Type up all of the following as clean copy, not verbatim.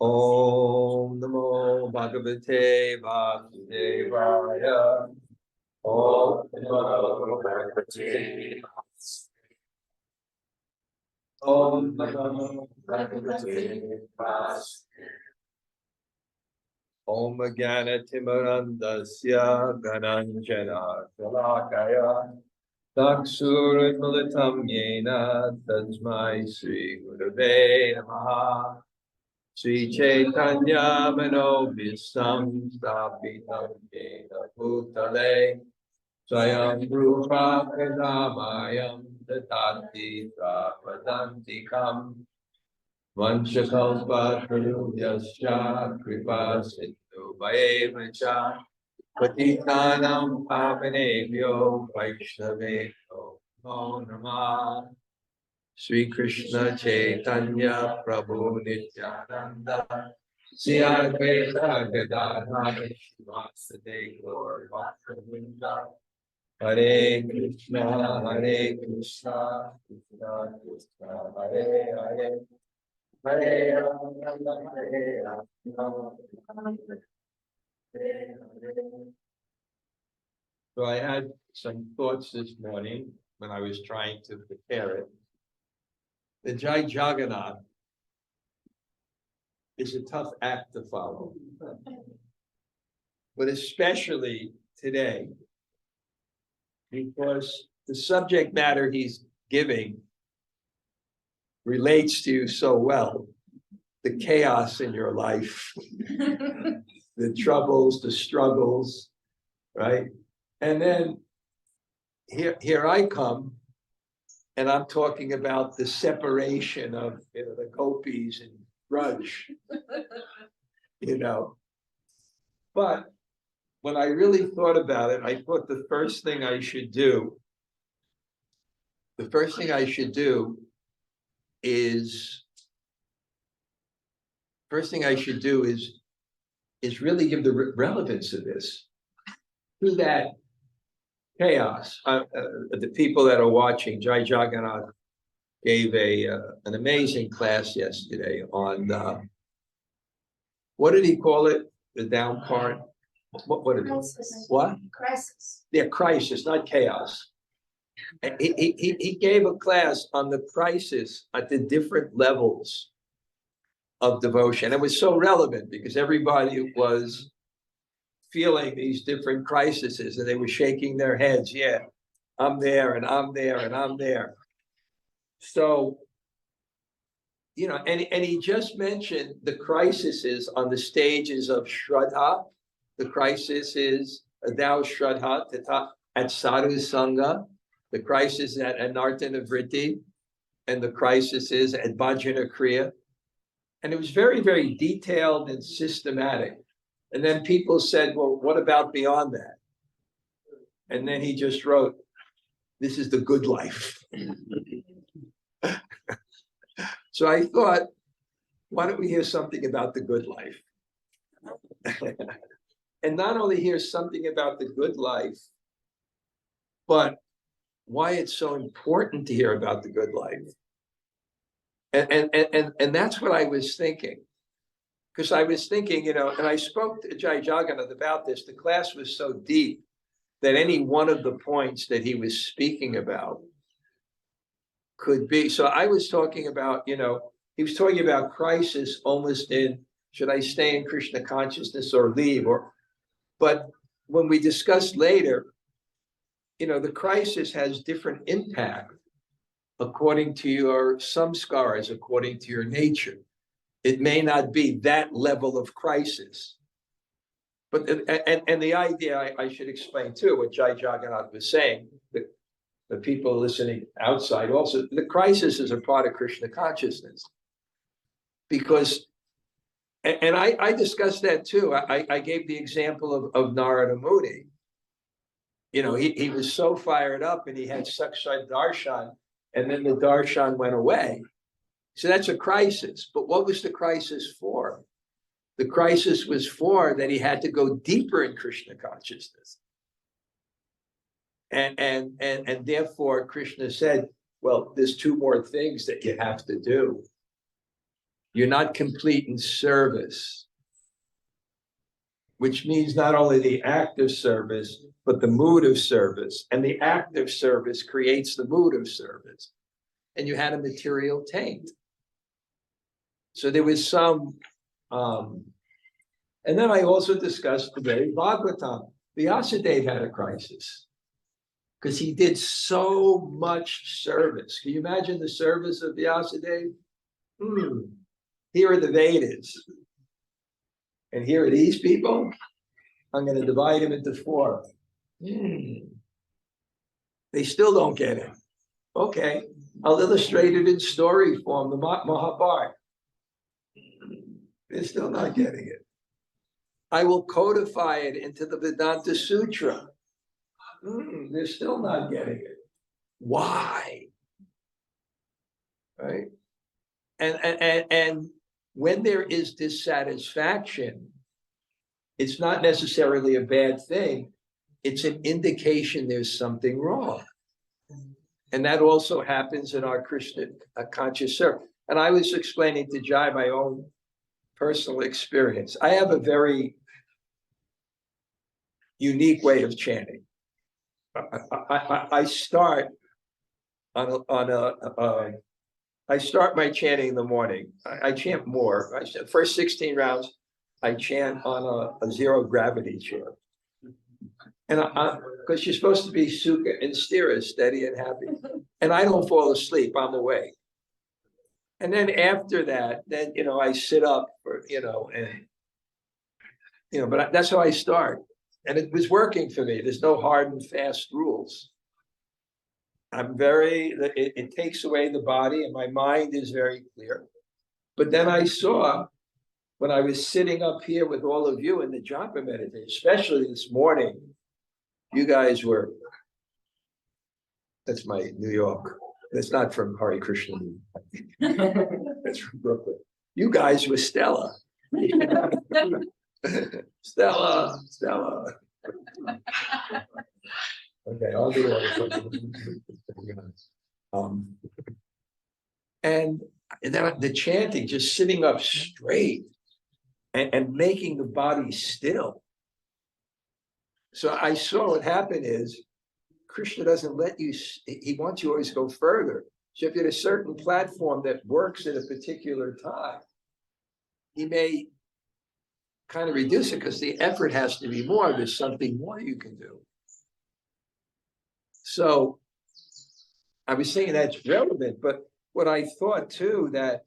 Om Namo Bhagavate Vasudevaya. Om Namo Bhagavate. Om Namo Bhagavate Vasudevaya. Om Jnana Timarandasya Gananjana Shalakaya Taksurimulatam Yena Tasmai Sri Gurave Namaha Sri Chaitanya Manobhisam Stapitam Yena Bhutale Swayam Rupa Kadamayam Tatati Prapadantikam Vanchakalpa Tarubhyascha Kripa Sindhu Bhayevacha Patitanam Pavanebhyo Vaishnavebhyo Namo Namah Sri Krishna Chaitanya Prabhu Nityananda Sri Advaita Gadadhara Srivasade Gaur Bhaktivinoda Hare Krishna Krishna Krishna Hare Hare Hare Rama, Hare Rama. So I had some thoughts this morning when I was trying to prepare it. The Jai Jagannath is a tough act to follow, but especially today, because the subject matter he's giving relates to you so well. The chaos in your life, the troubles, the struggles, right? And then here I come, and I'm talking about the separation of the gopis and Braj, But when I really thought about it, I thought the first thing I should do is really give the relevance of this to that chaos. The people that are watching, Jai Jagannath gave an amazing class yesterday on what did he call it? The down part. What did crisis. What? Crisis. Yeah, crisis, not chaos. He gave a class on the crisis at the different levels of devotion. It was so relevant because everybody was feeling these different crises and they were shaking their heads. Yeah, I'm there and I'm there and I'm there. So, and he just mentioned the crises on the stages of Shraddha. The crisis is thou Shraddha at Sadhu Sanga. The crisis at Anartana Vritti. And the crisis is at Bhajana Kriya. And it was very, very detailed and systematic. And then people said, well, what about beyond that? And then he just wrote, this is the good life. So I thought, why don't we hear something about the good life? And not only hear something about the good life, but why it's so important to hear about the good life. And that's what I was thinking. Because I was thinking, and I spoke to Jai Jagannath about this. The class was so deep that any one of the points that he was speaking about could be. So I was talking about, he was talking about crisis almost in, should I stay in Krishna consciousness or leave? But when we discussed later, the crisis has different impact according to your samskaras, according to your nature. It may not be that level of crisis. But and the idea I should explain too, what Jai Jagannath was saying, the people listening outside also, the crisis is a part of Krishna consciousness. Because, and I discussed that too. I gave the example of Narada Muni. He was so fired up and he had Sakshat Darshan, and then the Darshan went away. So that's a crisis. But what was the crisis for? The crisis was for that he had to go deeper in Krishna consciousness. And therefore Krishna said, well, there's two more things that you have to do. You're not complete in service, which means not only the act of service, but the mood of service. And the act of service creates the mood of service. And you had a material taint. So there was some, and then I also discussed today Bhagavatam. Vyasadeva had a crisis because he did so much service. Can you imagine the service of Vyasadeva? Here are the Vedas. And here are these people. I'm going to divide them into 4. They still don't get it. Okay, I'll illustrate it in story form, the Mahabharata. They're still not getting it. I will codify it into the Vedanta Sutra. They're still not getting it. Why? Right? And when there is dissatisfaction, it's not necessarily a bad thing. It's an indication there's something wrong. And that also happens in our Krishna conscious service. And I was explaining to Jai my own personal experience. I have a very unique way of chanting. I start I start my chanting in the morning. I chant more. First 16 rounds, I chant on a zero gravity chair. And because you're supposed to be sukha and sthira, steady and happy. And I don't fall asleep, I'm awake. And then after that, then, I sit up for, but that's how I start. And it was working for me. There's no hard and fast rules. It takes away the body and my mind is very clear. But then I saw when I was sitting up here with all of you in the japa meditation, especially this morning, you guys were, that's my New York. That's not from Hare Krishna. That's from Brooklyn. You guys were stellar. Stella. Okay, I'll do it. And then the chanting, just sitting up straight and making the body still. So I saw what happened is Krishna doesn't let you, he wants you always go further. So if you're at a certain platform that works at a particular time, he may kind of reduce it because the effort has to be more. There's something more you can do. So I was saying that's relevant, but what I thought too, that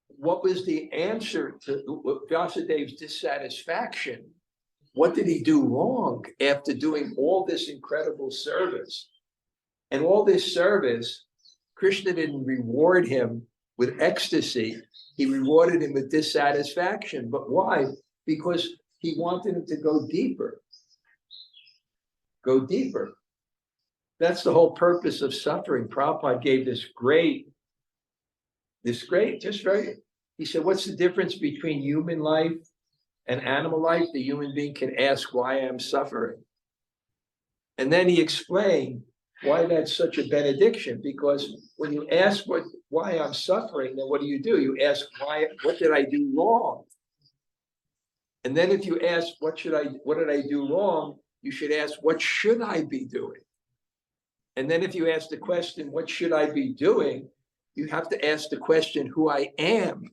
what was the answer to Vyasadeva's dissatisfaction? What did he do wrong after doing all this incredible service? And all this service, Krishna didn't reward him with ecstasy. He rewarded him with dissatisfaction. But why? Because he wanted him to go deeper. Go deeper. That's the whole purpose of suffering. Prabhupada gave he said, what's the difference between human life and animal life? The human being can ask why I'm suffering. And then he explained why that's such a benediction, because when you ask why I'm suffering, then what do? You ask what did I do wrong? And then if you ask what did I do wrong, you should ask what should I be doing? And then if you ask the question, what should I be doing? You have to ask the question, who I am.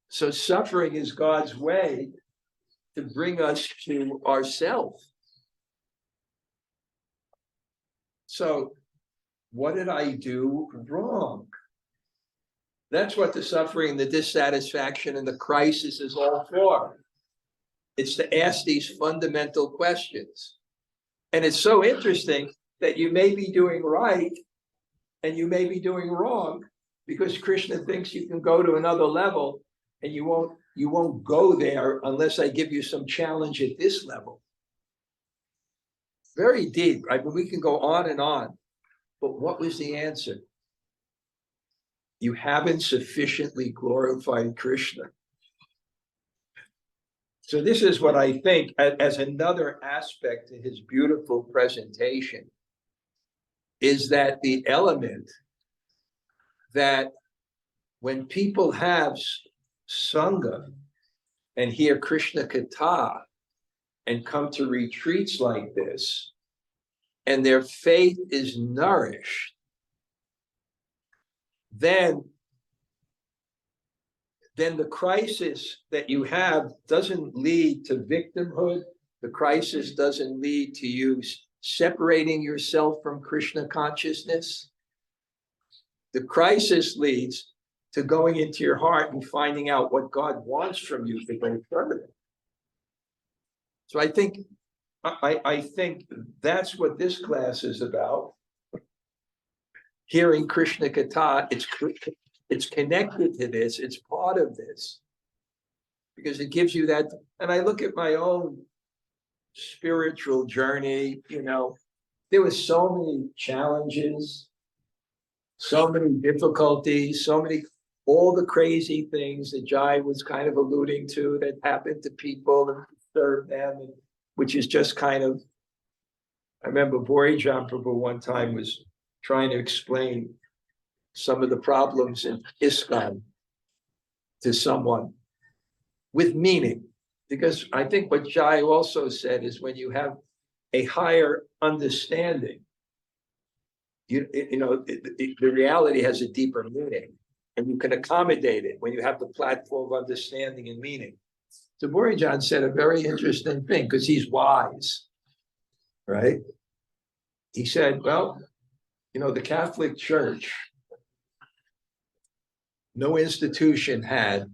So suffering is God's way to bring us to ourselves. So what did I do wrong? That's what the suffering, the dissatisfaction, and the crisis is all for. It's to ask these fundamental questions. And it's so interesting that you may be doing right and you may be doing wrong, because Krishna thinks you can go to another level, and you won't go there unless I give you some challenge at this level. Very deep, right? But we can go on and on. But what was the answer? You haven't sufficiently glorified Krishna. So this is what I think as another aspect to his beautiful presentation, is that the element that when people have Sanga and hear Krishna-katha and come to retreats like this, and their faith is nourished, then the crisis that you have doesn't lead to victimhood. The crisis doesn't lead to you separating yourself from Krishna consciousness. The crisis leads to going into your heart and finding out what God wants from you to go further. So I think that's what this class is about. Hearing Krishna-katha, it's connected to this, it's part of this. Because it gives you that, and I look at my own spiritual journey, there were so many challenges, so many difficulties, all the crazy things that Jai was kind of alluding to that happened to people and disturbed them, which is just kind of, I remember Bhorijan Prabhu one time was trying to explain some of the problems in ISKCON to someone with meaning. Because I think what Jai also said is when you have a higher understanding, the reality has a deeper meaning, and you can accommodate it when you have the platform of understanding and meaning. So Bhorijan said a very interesting thing, because he's wise, right? He said, well, the Catholic Church, no institution had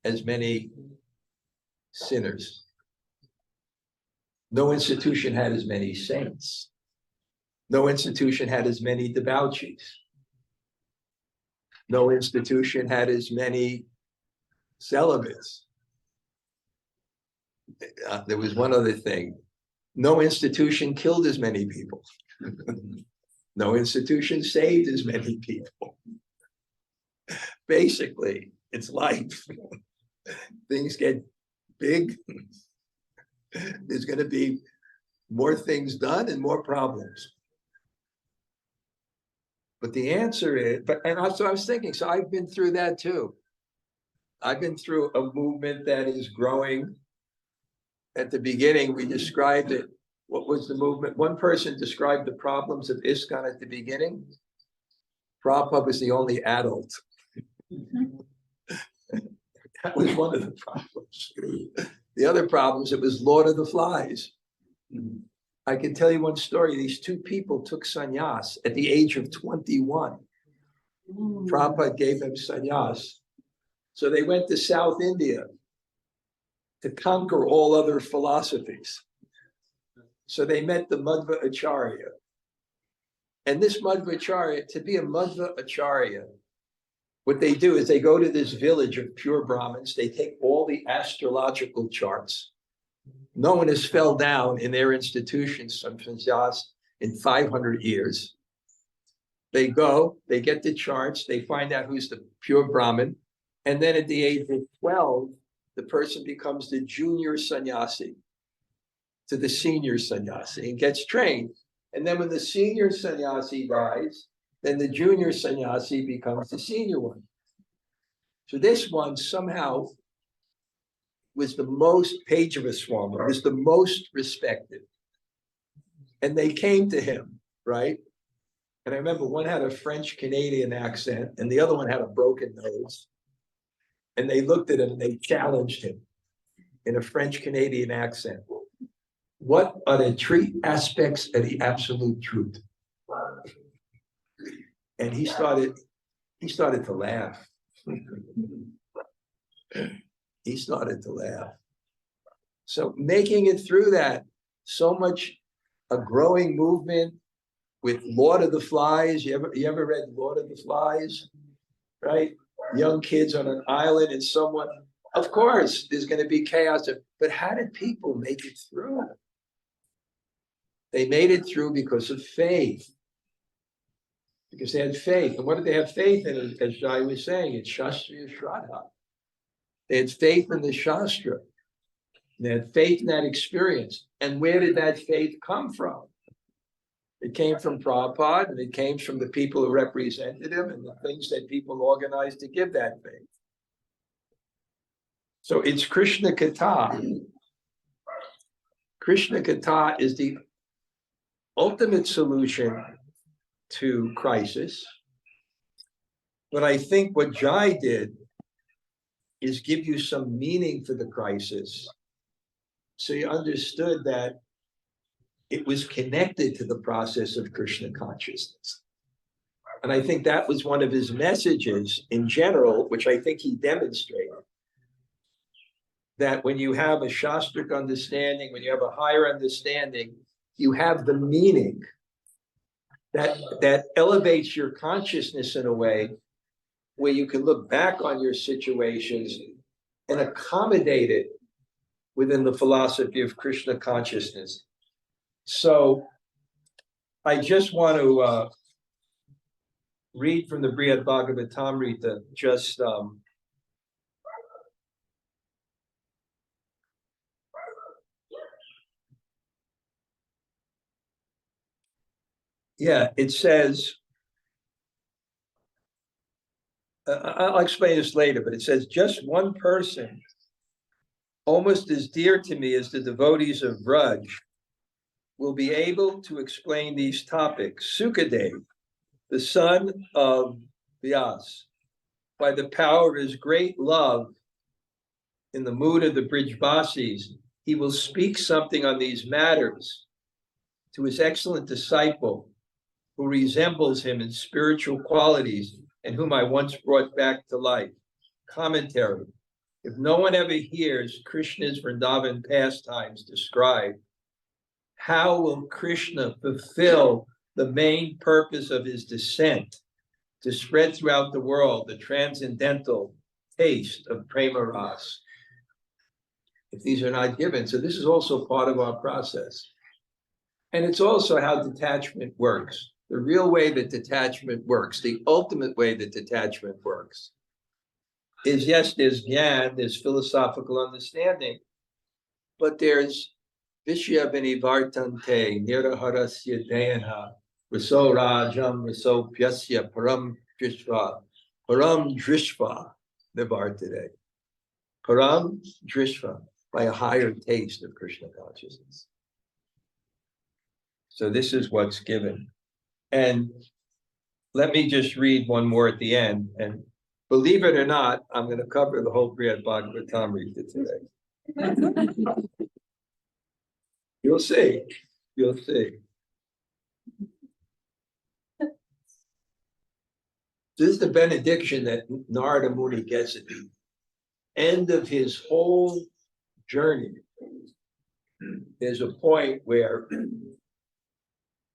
as many sinners. No institution had as many saints. No institution had as many debauchees. No institution had as many celibates. There was one other thing. No institution killed as many people. No institution saved as many people. Basically, it's life. Things get big. There's going to be more things done and more problems. But the answer is, so I was thinking, so I've been through that too. I've been through a movement that is growing. At the beginning, we described it. What was the movement? One person described the problems of ISKCON at the beginning. Prabhupada was the only adult. That was one of the problems. The other problems, it was Lord of the Flies. I can tell you one story. These two people took sannyas at the age of 21. Prabhupada gave them sannyas. So they went to South India to conquer all other philosophies. So they met the Madhva Acharya. And this Madhva Acharya, to be a Madhva Acharya, what they do is they go to this village of pure Brahmins. They take all the astrological charts. No one has fell down in their institutions from sannyas in 500 years. They go, they get the charts, they find out who's the pure Brahmin. And then at the age of 12, the person becomes the junior sannyasi to the senior sannyasi and gets trained. And then when the senior sannyasi dies, then the junior sannyasi becomes the senior one. So this one somehow was the most, Pejava Swami was the most respected. And they came to him, right? And I remember one had a French-Canadian accent and the other one had a broken nose. And they looked at him and they challenged him in a French-Canadian accent. What are the three aspects of the absolute truth? And he started to laugh. He started to laugh. So making it through that, so much a growing movement with Lord of the Flies. You ever read Lord of the Flies? Right? Young kids on an island and someone, of course, there's going to be chaos. But how did people make it through? They made it through because of faith. Because they had faith. And what did they have faith in? As Jai was saying, it's Shastriya Shraddha. They had faith in the Shastra. They had faith in that experience. And where did that faith come from? It came from Prabhupada, and it came from the people who represented him and the things that people organized to give that faith. So it's Krishna-katha. Krishna-katha is the ultimate solution to crisis. But I think what Jai did is give you some meaning for the crisis. So you understood that it was connected to the process of Krishna consciousness. And I think that was one of his messages in general, which I think he demonstrated. That when you have a Shastric understanding, when you have a higher understanding, you have the meaning that elevates your consciousness in a way where you can look back on your situations and accommodate it within the philosophy of Krishna consciousness. So I just want to read from the Brihad Bhagavatamrita, just it says, I'll explain this later, but it says, just one person, almost as dear to me as the devotees of Vraj, will be able to explain these topics. Sukadev, the son of Vyas, by the power of his great love in the mood of the Brijvasis, he will speak something on these matters to his excellent disciple, who resembles him in spiritual qualities and whom I once brought back to life. Commentary. If no one ever hears Krishna's Vrindavan pastimes described, how will Krishna fulfill the main purpose of his descent, to spread throughout the world the transcendental taste of Prema Ras, if these are not given? So this is also part of our process. And it's also how detachment works. The real way that detachment works, the ultimate way that detachment works, is yes, there's Gyan, there's philosophical understanding, but there's Vishya Vinivartante, Niraharasya Dayana, Raso Rajam, Raso Pyasya, Param Drishva, Nivartade. Param Drishva, by a higher taste of Krishna consciousness. So this is what's given. And let me just read one more at the end. And believe it or not, I'm going to cover the whole Brihad Bhagavatamrita today. You'll see. You'll see. This is the benediction that Narada Muni gets at the end of his whole journey. There's a point where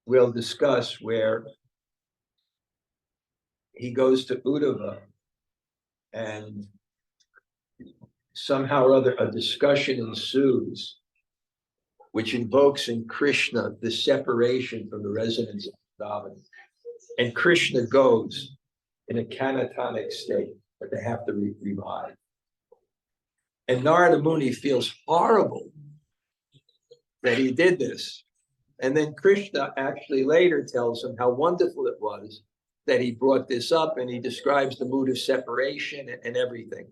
we'll discuss where he goes to Uddhava, and somehow or other a discussion ensues, which invokes in Krishna the separation from the residents of Vrindavan. And Krishna goes in a catatonic state that they have to revive. And Narada Muni feels horrible that he did this. And then Krishna actually later tells him how wonderful it was that he brought this up, and he describes the mood of separation and everything.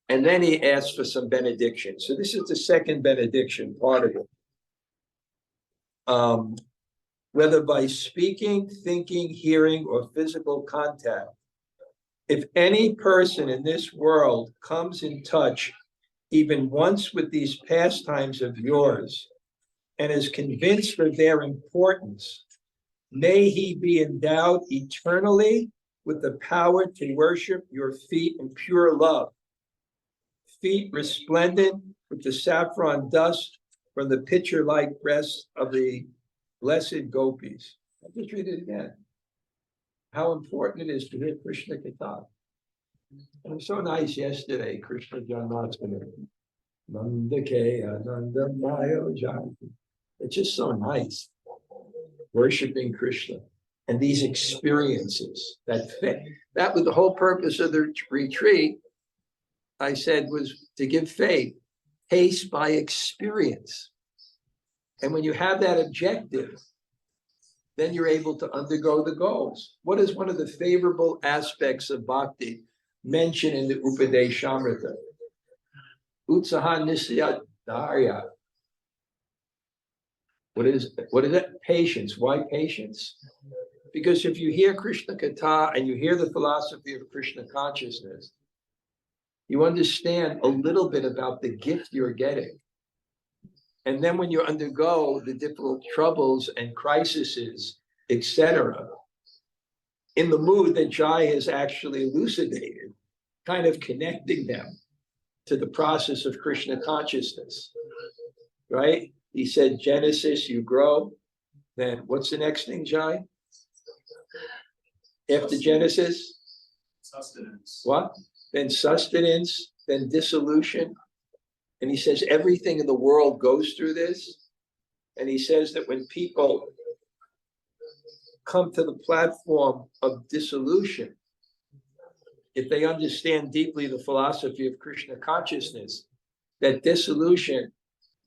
And then he asks for some benediction. So this is the second benediction, part of it. Whether by speaking, thinking, hearing, or physical contact, if any person in this world comes in touch even once with these pastimes of yours and is convinced of their importance, may he be endowed eternally with the power to worship your feet in pure love, feet resplendent with the saffron dust from the pitcher-like breasts of the blessed gopis. I'll just read it again. How important it is to hear Krishna-katha. It was so nice yesterday, Krishna Janmashtami. Nandake Ananda Mayo Janti. It's just so nice, worshiping Krishna. And these experiences, that was the whole purpose of the retreat, I said, was to give faith, taste by experience. And when you have that objective, then you're able to undergo the goals. What is one of the favorable aspects of bhakti mentioned in the Upadeshamrita? Utsaha nisya dharya. What is it? Patience. Why patience? Because if you hear Krishna-katha and you hear the philosophy of Krishna consciousness, you understand a little bit about the gift you're getting. And then when you undergo the difficult troubles and crises, etc., in the mood that Jai has actually elucidated, kind of connecting them to the process of Krishna consciousness, right? He said, Genesis, you grow. Then what's the next thing, Jai? After Genesis? Sustenance. What? Then sustenance, then dissolution. And he says everything in the world goes through this. And he says that when people come to the platform of dissolution, if they understand deeply the philosophy of Krishna consciousness, that dissolution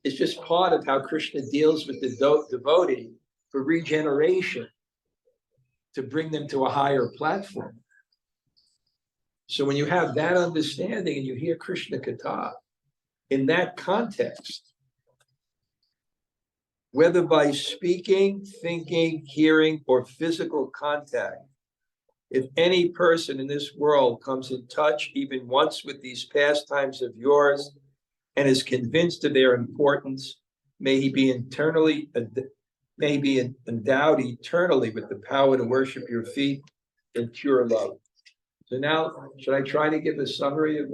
is just part of how Krishna deals with the devotee for regeneration, to bring them to a higher platform. So when you have that understanding and you hear Krishna-katha, in that context, whether by speaking, thinking, hearing, or physical contact, if any person in this world comes in touch even once with these pastimes of yours and is convinced of their importance, may he be endowed eternally with the power to worship your feet in pure love. So now, should I try to give a summary of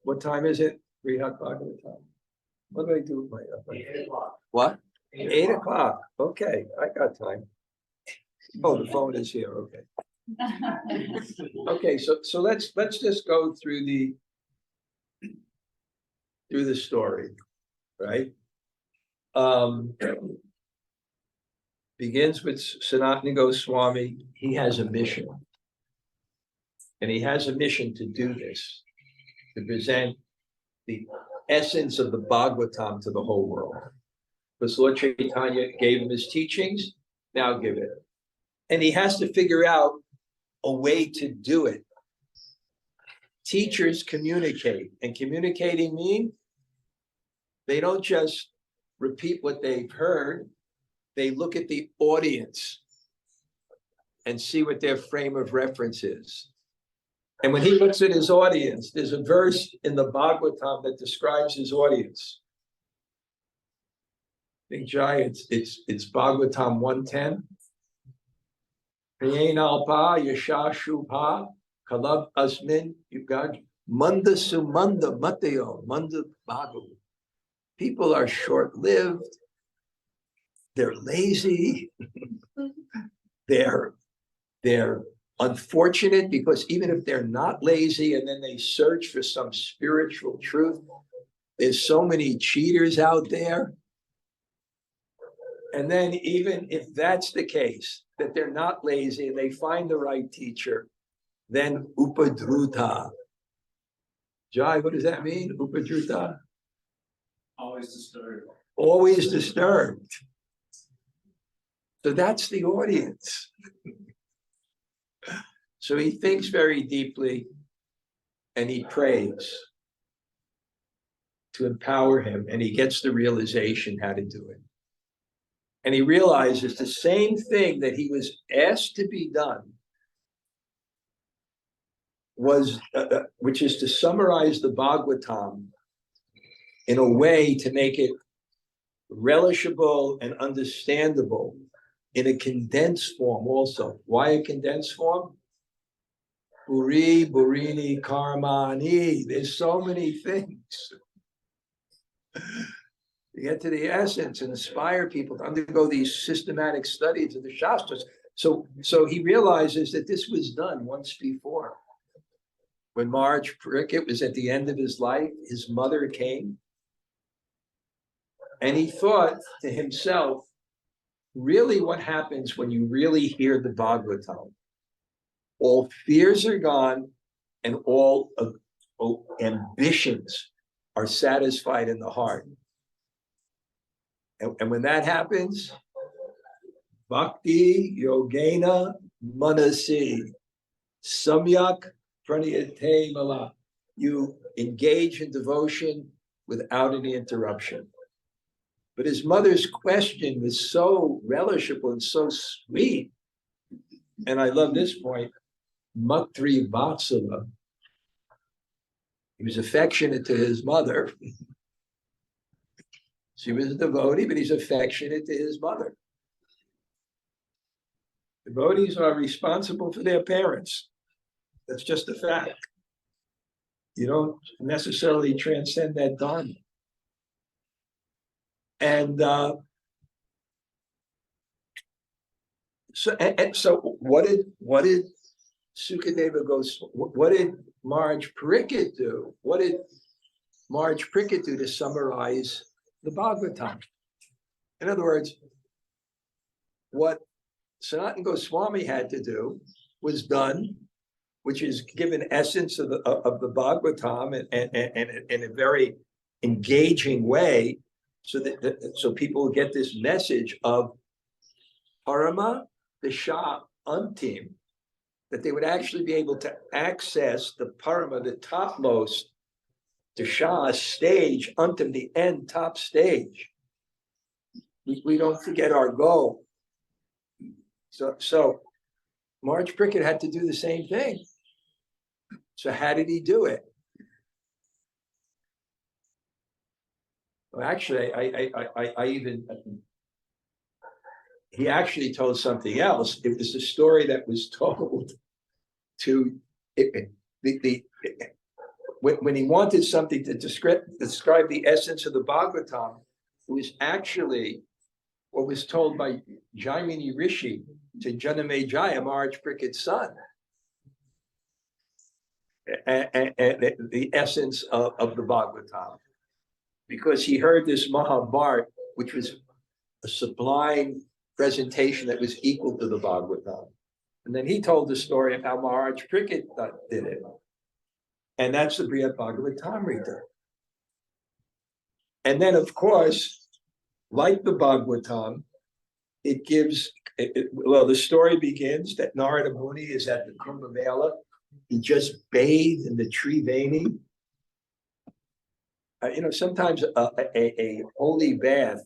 what time is it? 3 o'clock of the time. What do I do with my 8 o'clock. What? 8 o'clock. Okay, I got time. Oh, the phone is here. Okay. Okay, so let's just go through the story, right? Begins with Sanatana Goswami. He has a mission. And he has a mission to do this, to present the essence of the Bhagavatam to the whole world. Because Lord Chaitanya gave him his teachings, now give it. And he has to figure out a way to do it. Teachers communicate, and communicating means they don't just repeat what they've heard, they look at the audience and see what their frame of reference is. And when he looks at his audience, there's a verse in the Bhagavatam that describes his audience. I think, Jai, it's Bhagavatam 110. Priyenalpa Yasha Shubha Kalab Asmin Yugaj Manda Sumanda Mateo Manda Bhagavu. People are short-lived, they're lazy, they're unfortunate, because even if they're not lazy and then they search for some spiritual truth, there's so many cheaters out there. And then even if that's the case, that they're not lazy and they find the right teacher, then upadruta. Jai, what does that mean? Upadruta? Always disturbed. Always disturbed. So that's the audience. So he thinks very deeply and he prays to empower him, and he gets the realization how to do it. And he realizes the same thing that he was asked to be done was, which is to summarize the Bhagavatam in a way to make it relishable and understandable in a condensed form also. Why a condensed form? Buri, Burini, Karmani. There's so many things. You get to the essence and inspire people to undergo these systematic studies of the Shastras. So he realizes that this was done once before. When Maharaj Parikshit was at the end of his life, his mother came, and he thought to himself, really what happens when you really hear the Bhagavatam? All fears are gone and all ambitions are satisfied in the heart. And when that happens, Bhakti Yogena Manasi Samyak Pranayate Mala. You engage in devotion without any interruption. But his mother's question was so relishable and so sweet. And I love this point. Matri Vatsala. He was affectionate to his mother. She was a devotee, but he's affectionate to his mother. Devotees are responsible for their parents. That's just a fact. You don't necessarily transcend that dharma. And so what did Sukadeva Goswami, what did Marge Parikit do? What did Marge Parikit do to summarize the Bhagavatam? In other words, what Sanatana Goswami had to do was done, which is give an essence of the Bhagavatam and in a very engaging way, so people get this message of Parama Disha Antim, that they would actually be able to access the Parama, the topmost Disha stage, Antim, the end, top stage. We don't forget our goal. So Marge Prickett had to do the same thing. So how did he do it? Well, actually, he actually told something else. It was a story that was told to when he wanted something to describe the essence of the Bhagavatam. It was actually what was told by Jaimini Rishi to Janamejaya, Marge Prickett's son, and the essence of the Bhagavatam, because he heard this Mahabharat, which was a sublime presentation that was equal to the Bhagavatam. And then he told the story of how Maharaj Prickett did it. And that's the Brihad Bhagavatamrita. And then, of course, like the Bhagavatam, it gives, the story begins that Narada Muni is at the Kumbh Mela. He just bathed in the Triveni. Sometimes a holy bath,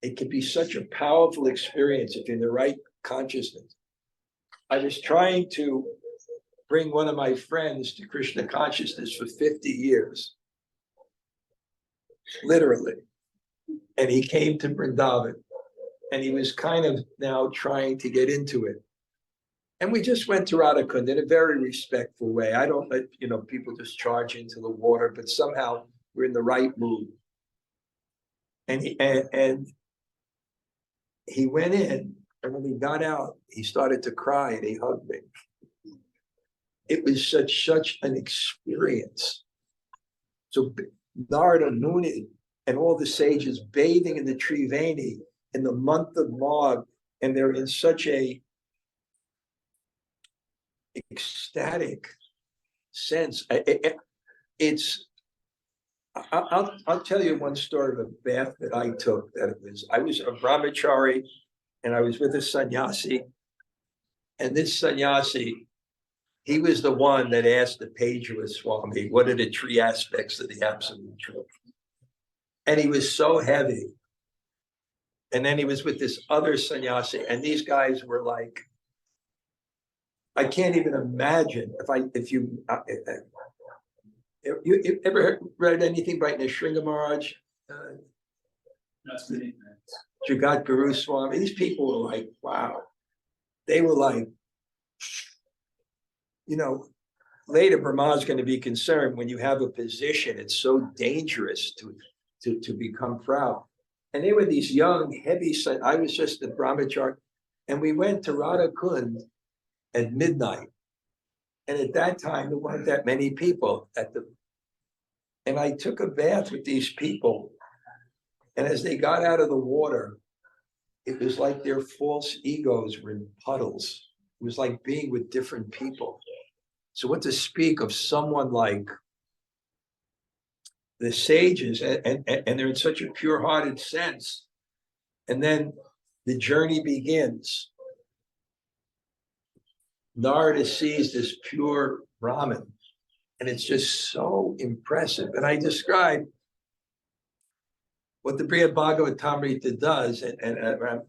it can be such a powerful experience if you're in the right consciousness. I was trying to bring one of my friends to Krishna consciousness for 50 years, literally. And he came to Vrindavan, and he was kind of now trying to get into it. And we just went to Radhakund in a very respectful way. I don't let people just charge into the water, but somehow we're in the right mood. And he went in, and when he got out, he started to cry and he hugged me. It was such an experience. So Narada Muni and all the sages bathing in the Triveni in the month of Magh, and they're in such a ecstatic sense. I'll tell you one story of a bath that I took. I was a brahmachari, and I was with a sannyasi, and this sannyasi, he was the one that asked the Pejava Swami, what are the three aspects of the absolute truth? And he was so heavy. And then he was with this other sannyasi, and these guys were like, I can't even imagine if you ever read anything by Nrsimha Maharaj? That's the name. Jagat Guru Swami. These people were like, wow. They were like, later Brahma's going to be concerned when you have a position, it's so dangerous to become proud. And they were these young, heavy, I was just a brahmachari, and we went to Radhakund at midnight. And at that time, there weren't that many people and I took a bath with these people. And as they got out of the water, it was like their false egos were in puddles. It was like being with different people. So what to speak of someone like the sages, and they're in such a pure-hearted sense. And then the journey begins. Narada sees this pure Brahman, and it's just so impressive. And I describe what the Brihad Bhagavatamrita does, and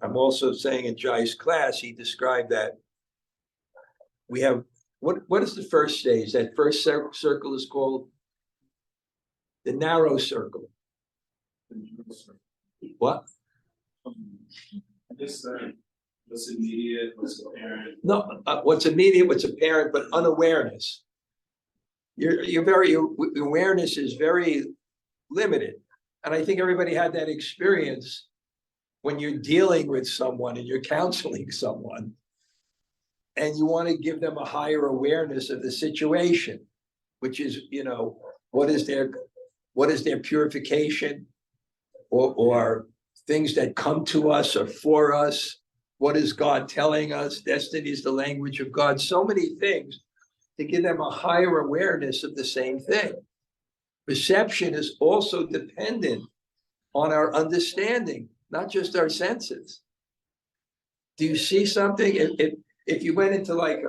I'm also saying in Jai's class, he described that we have, what is the first stage? That first circle is called the narrow circle. What? Just what's immediate, what's apparent. No, what's immediate, what's apparent, but unawareness. Your awareness is very limited. And I think everybody had that experience when you're dealing with someone and you're counseling someone, and you want to give them a higher awareness of the situation, which is, what is their purification, or things that come to us or for us. What is God telling us? Destiny is the language of God. So many things to give them a higher awareness of the same thing. Perception is also dependent on our understanding, not just our senses. Do you see something? If you went into like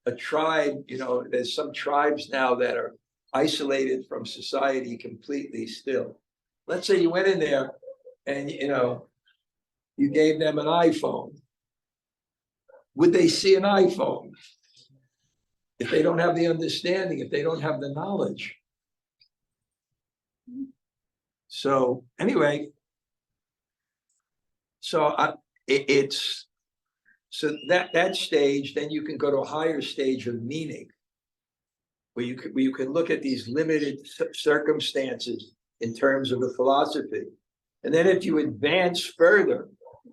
a tribe, there's some tribes now that are isolated from society completely still. Let's say you went in there and, you gave them an iPhone. Would they see an iPhone if they don't have the understanding, if they don't have the knowledge? So anyway, it's so that stage, then you can go to a higher stage of meaning, where you can look at these limited circumstances in terms of the philosophy. And then if you advance further,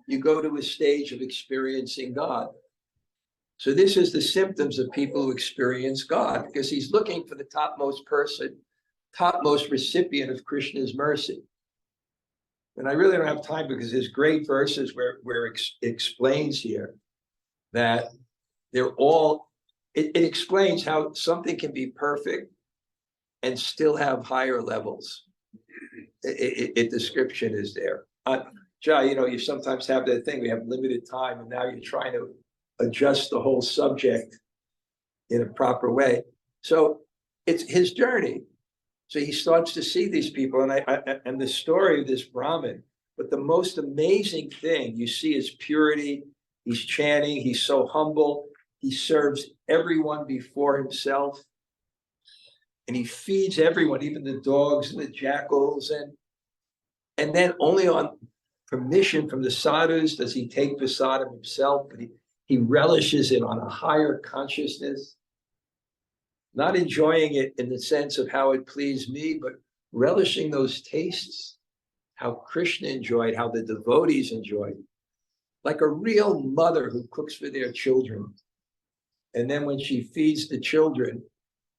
you go to a stage of experiencing God. So this is the symptoms of people who experience God, because he's looking for the topmost person, topmost recipient of Krishna's mercy. And I really don't have time, because there's great verses where it explains here that they're all, it explains how something can be perfect and still have higher levels. Description is there. Jai, you sometimes have that thing, we have limited time, and now you're trying to adjust the whole subject in a proper way. So it's his journey. So he starts to see these people, and the story of this Brahmin. But the most amazing thing you see is purity. He's chanting. He's so humble. He serves everyone before himself, and he feeds everyone, even the dogs and the jackals. And then only on permission from the sadhus does he take prasadam himself. But he relishes it on a higher consciousness. Not enjoying it in the sense of how it pleased me, but relishing those tastes, how Krishna enjoyed, how the devotees enjoyed. Like a real mother who cooks for their children. And then when she feeds the children,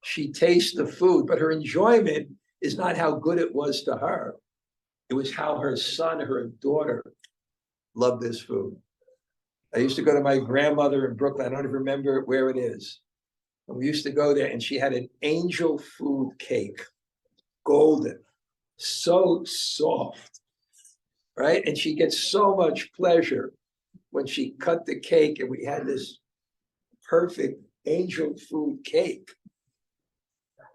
she tastes the food, but her enjoyment is not how good it was to her. It was how her son, her daughter loved this food. I used to go to my grandmother in Brooklyn. I don't even remember where it is. And we used to go there, and she had an angel food cake, golden, so soft, right? And she gets so much pleasure when she cut the cake, and we had this perfect angel food cake.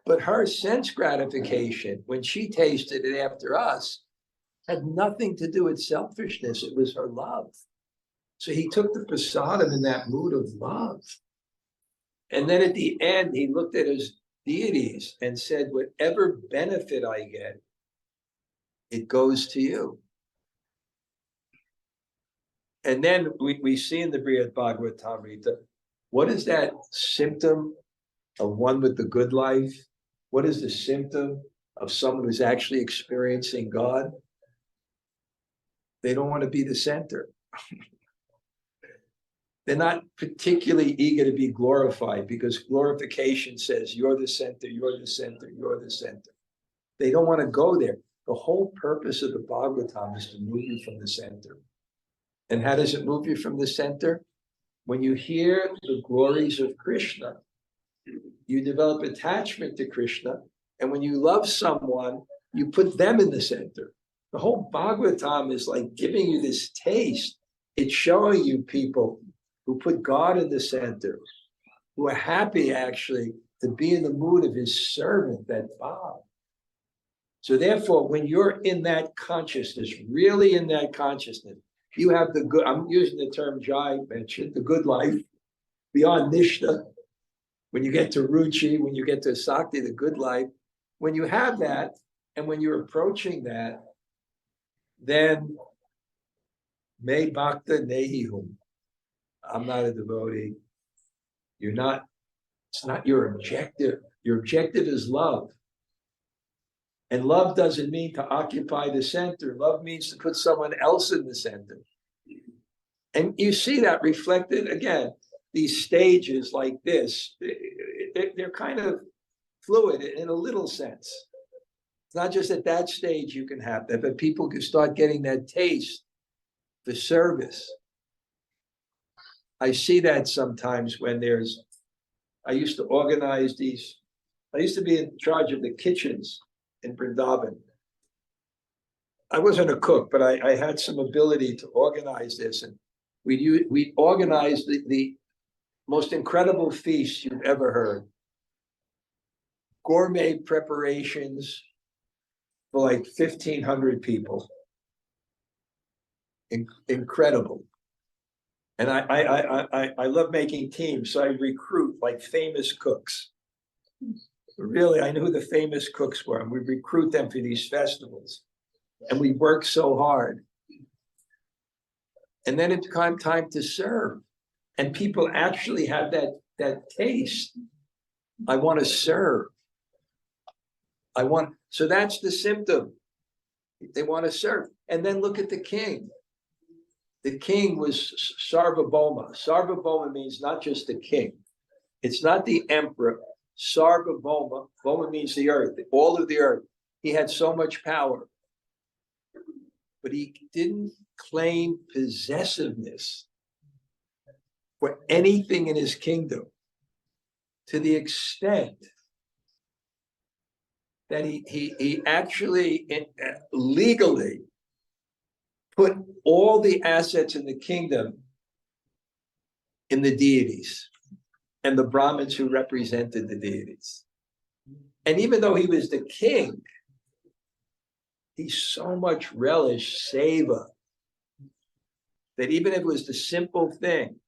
But her sense gratification, when she tasted it after us, had nothing to do with selfishness. It was her love. So he took the prasadam in that mood of love. And then at the end, he looked at his deities and said, whatever benefit I get, it goes to you. And then we see in the Brihad Bhagavatamrita, what is that symptom of one with the good life? What is the symptom of someone who's actually experiencing God? They don't want to be the center. They're not particularly eager to be glorified, because glorification says you're the center, you're the center, you're the center. They don't want to go there. The whole purpose of the Bhagavatam is to move you from the center. And how does it move you from the center? When you hear the glories of Krishna, you develop attachment to Krishna. And when you love someone, you put them in the center. The whole Bhagavatam is like giving you this taste. it's showing you people who put God in the center, who are happy actually to be in the mood of his servant, that Bob. So therefore, when you're in that consciousness, really in that consciousness, you have the good, I'm using the term Jai mentioned, the good life, beyond Nishta. When you get to Ruchi, when you get to Sakti, the good life, when you have that, and when you're approaching that, then me bhakta nehihum. I'm not a devotee. You're not, it's not your objective. Your objective is love. And love doesn't mean to occupy the center. Love means to put someone else in the center. And you see that reflected, again, these stages like this, they're kind of fluid in a little sense. It's not just at that stage you can have that, but people can start getting that taste for service. I see that sometimes when I used to organize these, I used to be in charge of the kitchens in Vrindavan. I wasn't a cook, but I had some ability to organize this. And we organized the most incredible feast you've ever heard. Gourmet preparations for like 1,500 people. Incredible. And I love making teams, so I recruit like famous cooks. Really, I knew who the famous cooks were, and we recruit them for these festivals. And we work so hard. And then it's time to serve. And people actually have that taste. I want to serve. So that's the symptom. They want to serve. And then look at the king. The king was Sarvabhauma. Sarvabhauma means not just the king. It's not the emperor. Sarvabhauma. Bhauma means the earth, all of the earth. He had so much power. But he didn't claim possessiveness for anything in his kingdom, to the extent that he actually legally put all the assets in the kingdom in the deities and the Brahmins who represented the deities. And even though he was the king, he so much relished seva that even if it was the simple thing,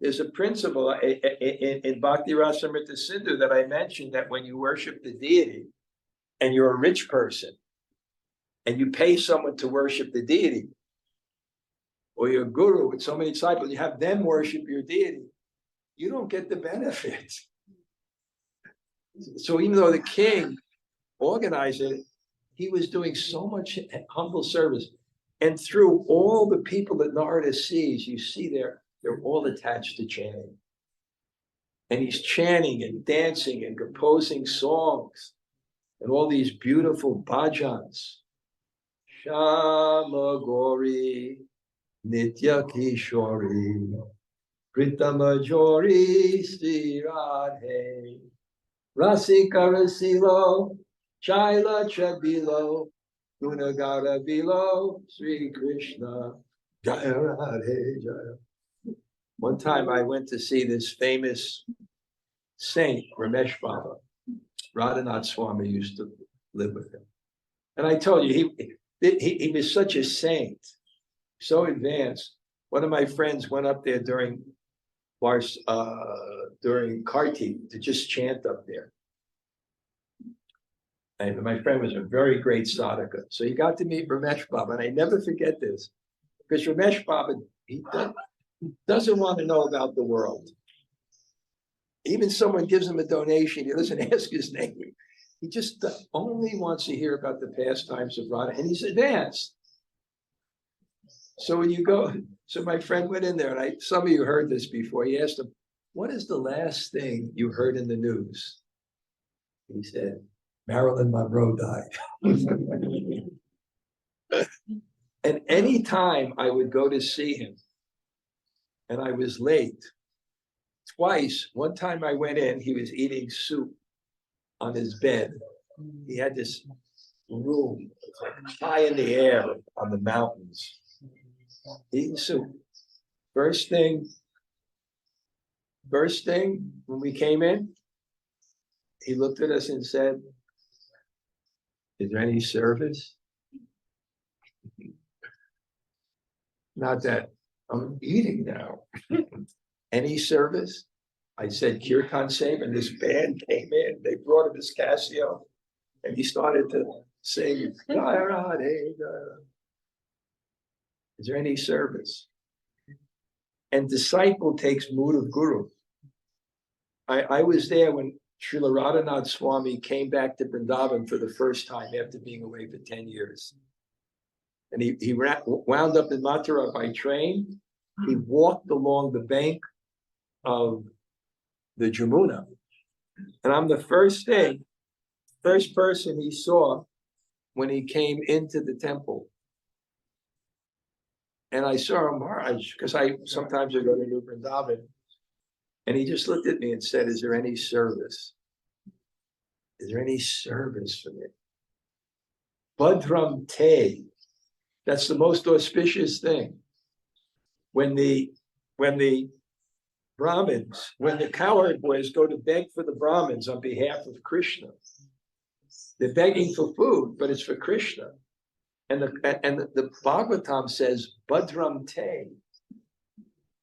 there's a principle in Bhakti Rasamrita Sindhu that I mentioned, that when you worship the deity and you're a rich person and you pay someone to worship the deity, or you're a guru with so many disciples, you have them worship your deity, you don't get the benefit. So even though the king organized it, he was doing so much humble service. And through all the people that Narada sees, you see they're all attached to chanting. And he's chanting and dancing and composing songs and all these beautiful bhajans. Shama Gori, Nitya Kishori, Pritamajori, Sri Radhe, Rasika Rasilo, Chaila Chabilo, Gunagara Bilo, Sri Krishna, Jaya Radhe Jaya. One time I went to see this famous saint, Ramesh Baba. Radhanath Swami used to live with him. And I told you, he was such a saint, so advanced. One of my friends went up there during Karti to just chant up there. And my friend was a very great sadhaka. So he got to meet Ramesh Baba, and I never forget this, because Ramesh Baba, he doesn't want to know about the world. Even someone gives him a donation, he doesn't ask his name. He just only wants to hear about the pastimes of Radha, and he's advanced. So when you go, so my friend went in there, and some of you heard this before. He asked him, "What is the last thing you heard in the news?" He said, "Marilyn Monroe died." And any time I would go to see him, and I was late, twice. One time I went in, he was eating soup on his bed. He had this room like high in the air on the mountains. So first thing when we came in, he looked at us and said, "Is there any service?" Not that I'm eating now. Any service? I said, Kirtan Save, and this band came in. They brought him his Casio, and he started to sing, is there any service? And disciple takes mood of guru. I was there when Srila Dhanurdhara Swami came back to Vrindavan for the first time after being away for 10 years. And he wound up in Mathura by train. He walked along the bank of the Jamuna. And I'm the first person he saw when he came into the temple. And I saw him, because sometimes I go to New Vrindavan. And he just looked at me and said, "Is there any service? Is there any service for me?" Badram te. That's the most auspicious thing. When the Brahmins, when the cowherd boys go to beg for the Brahmins on behalf of Krishna, they're begging for food, but it's for Krishna. And the Bhagavatam says, Badram te.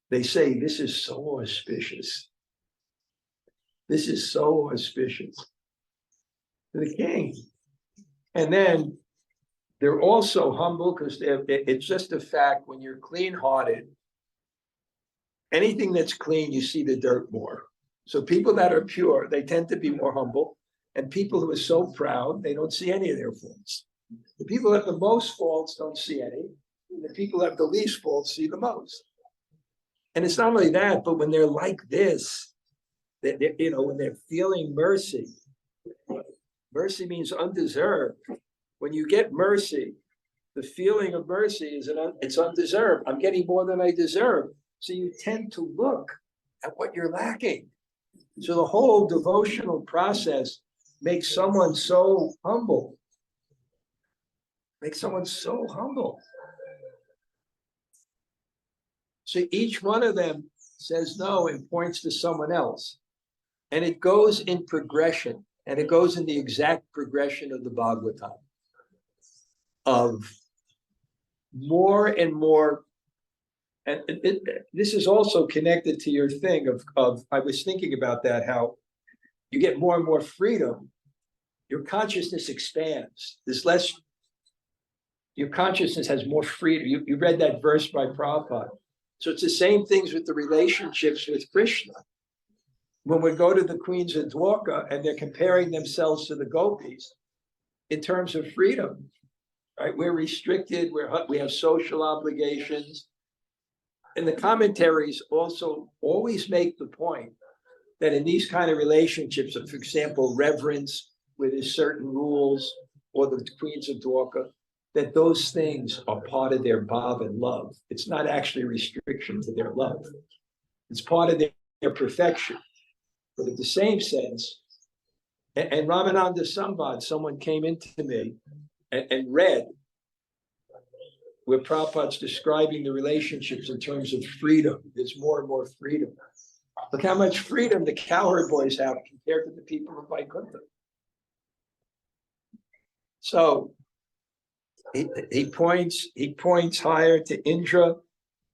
They say, this is so auspicious. This is so auspicious. The king. And then they're also humble because it's just a fact when you're clean-hearted, anything that's clean, you see the dirt more. So people that are pure, they tend to be more humble. And people who are so proud, they don't see any of their faults. The people who have the most faults don't see any. And the people who have the least faults see the most. And it's not only that, but when they're like this, when they're feeling mercy, mercy means undeserved. When you get mercy, the feeling of mercy it's undeserved. I'm getting more than I deserve. So you tend to look at what you're lacking. So the whole devotional process makes someone so humble. Makes someone so humble. So each one of them says no and points to someone else. And it goes in progression. And it goes in the exact progression of the Bhagavatam. Of more and more, and this is also connected to your thing of I was thinking about that, how you get more and more freedom, your consciousness expands. There's less, your consciousness has more freedom. You read that verse by Prabhupada. So it's the same things with the relationships with Krishna. When we go to the queens of Dwarka and they're comparing themselves to the gopis in terms of freedom, right? We're restricted, we have social obligations. And the commentaries also always make the point that in these kind of relationships, for example, reverence, where there's certain rules, or the queens of Dwarka, that those things are part of their bhav and love. It's not actually a restriction to their love. It's part of their perfection. But in the same sense, and Ramananda Sambad, someone came into me and read where Prabhupada's describing the relationships in terms of freedom. There's more and more freedom. Look how much freedom the cowherd boys have compared to the people of Vaikuntha. So he points higher to Indra.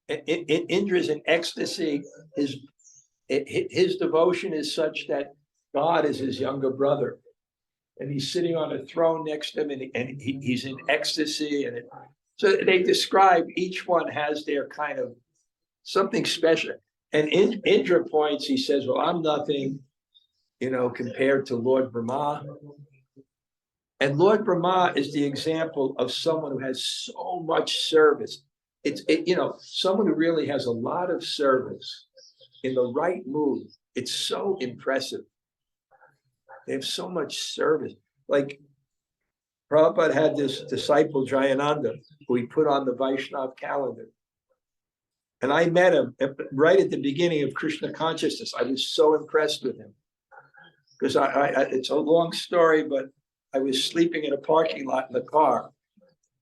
Indra's in ecstasy. His devotion is such that God is his younger brother. And he's sitting on a throne next to him, and he's in ecstasy. So they describe each one has their kind of something special. And Indra points, he says, well, I'm nothing, compared to Lord Brahma. And Lord Brahma is the example of someone who has so much service. Someone who really has a lot of service in the right mood. It's so impressive. They have so much service. Like Prabhupada had this disciple, Jayananda, who he put on the Vaishnav calendar. And I met him right at the beginning of Krishna consciousness. I was so impressed with him. Because it's a long story, but I was sleeping in a parking lot in the car.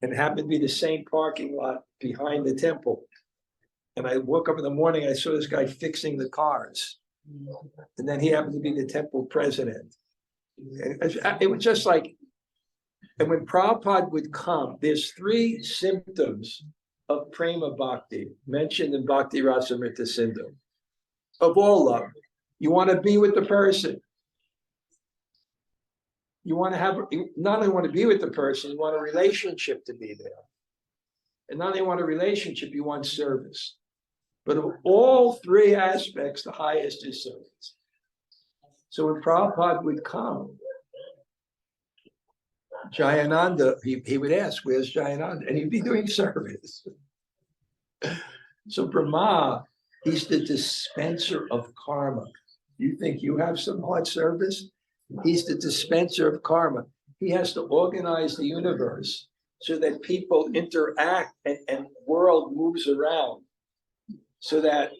And it happened to be the same parking lot behind the temple. And I woke up in the morning, I saw this guy fixing the cars. And then he happened to be the temple president. And it was just like, and when Prabhupada would come, there's 3 symptoms of prema bhakti mentioned in Bhakti Rasamrita Sindhu. Of all love, you want to be with the person. You want to have, not only want to be with the person, you want a relationship to be there. And not only want a relationship, you want service. But of all 3 aspects, the highest is service. So when Prabhupada would come, Jayananda, he would ask, where's Jayananda? And he'd be doing service. So Brahma, he's the dispenser of karma. You think you have some hard service? He's the dispenser of karma. He has to organize the universe so that people interact and world moves around. So that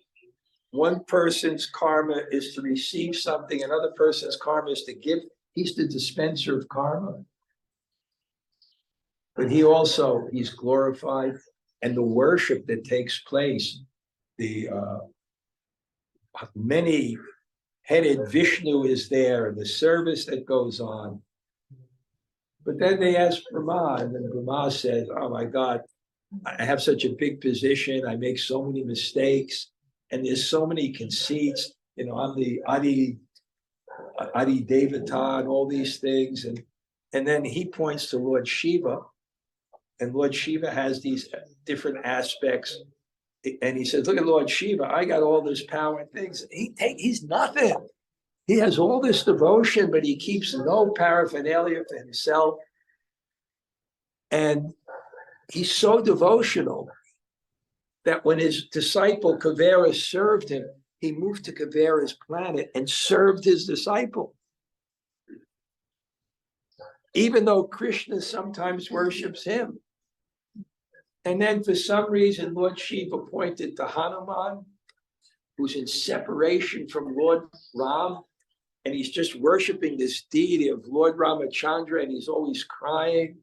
one person's karma is to receive something, another person's karma is to give. He's the dispenser of karma. But he's glorified, and the worship that takes place, the many-headed Vishnu is there, and the service that goes on. But then they ask Brahma, and then Brahma says, oh my God, I have such a big position, I make so many mistakes, and there's so many conceits, I'm the Adi Devata and all these things. And then he points to Lord Shiva, and Lord Shiva has these different aspects. And he says, look at Lord Shiva, I got all this power and things. He's nothing. He has all this devotion, but he keeps no paraphernalia for himself. And he's so devotional that when his disciple Kavera served him, he moved to Kavera's planet and served his disciple. Even though Krishna sometimes worships him. And then for some reason, Lord Shiva pointed to Hanuman, who's in separation from Lord Ram, and he's just worshiping this deity of Lord Ramachandra, and he's always crying.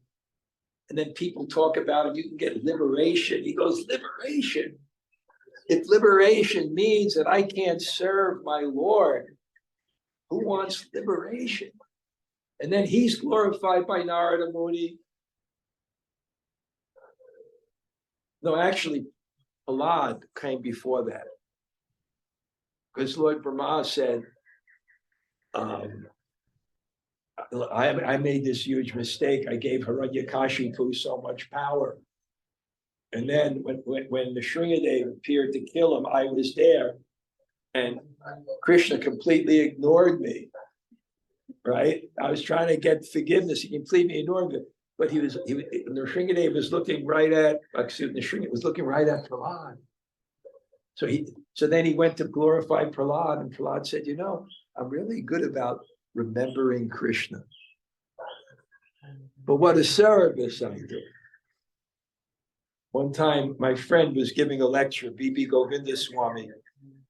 And then people talk about him, you can get liberation. He goes, liberation? If liberation means that I can't serve my Lord, who wants liberation? And then he's glorified by Narada Muni. No, actually, Prahlad came before that. Because Lord Brahma said, I made this huge mistake. I gave Hiranyakashipu so much power. And then when the Shringadev appeared to kill him, I was there. And Krishna completely ignored me. Right? I was trying to get forgiveness. He completely ignored me. But the Shringadev was looking right at, the Shringadev was looking right at Prahlad. So then he went to glorify Prahlad, and Prahlad said, I'm really good about remembering Krishna. But what a service I do. One time, my friend was giving a lecture, B.B. Govinda Swami,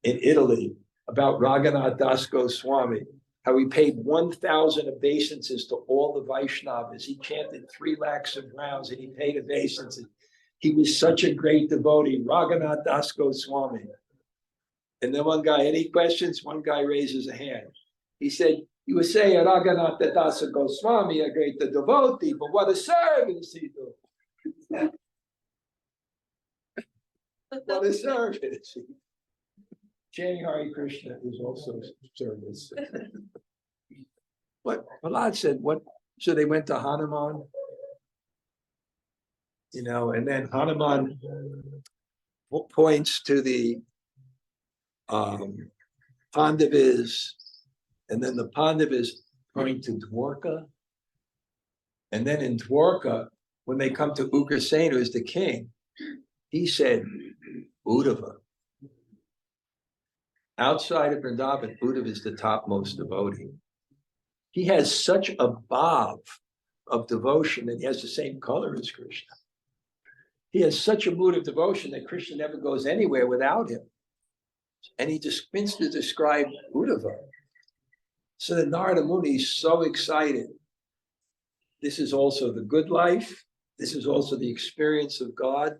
in Italy, about Raghunath Das Goswami, how he paid 1,000 obeisances to all the Vaishnavas. He chanted 3 lakhs of rounds, and he paid obeisances. He was such a great devotee, Raghunath Das Goswami. And then one guy, any questions? One guy raises a hand. He said, you would say Raghunath Das Goswami, a great devotee, but what a service he do. What a service. Chanting Hare Krishna is also service. But Prahlad said, what? So they went to Hanuman, and then Hanuman points to the Pandavas, and then the Pandavas point to Dwarka. And then in Dwarka, when they come to Ugrasena, who's the king, he said, Uddhava. Outside of Vrindavan, Uddhava is the topmost devotee. He has such a bhav of devotion that he has the same color as Krishna. He has such a mood of devotion that Krishna never goes anywhere without him. And he just begins to describe Uddhava. So that Narada Muni is so excited. This is also the good life, This is also the experience of God.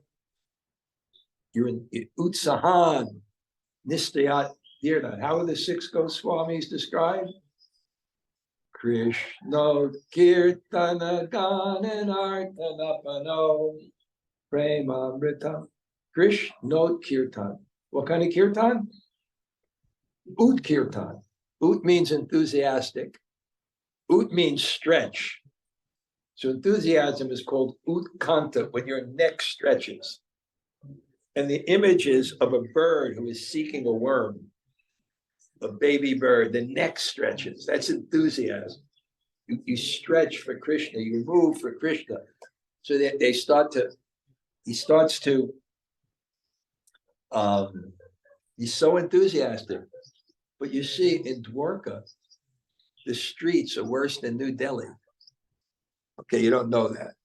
You're in Utsahan, Nistayat Dirna. How are the 6 Goswamis described? Krishna Kirtana Gananartanapano Premamritam. Krishna Kirtan. What kind of kirtan? Ut kirtan. Ut means enthusiastic. Ut means stretch. So enthusiasm is called utkanta, when your neck stretches. And the image is of a bird who is seeking a worm, a baby bird, the neck stretches. That's enthusiasm. You stretch for Krishna, you move for Krishna. So he starts to, he's so enthusiastic. But you see, in Dwarka, the streets are worse than New Delhi. Okay, you don't know that.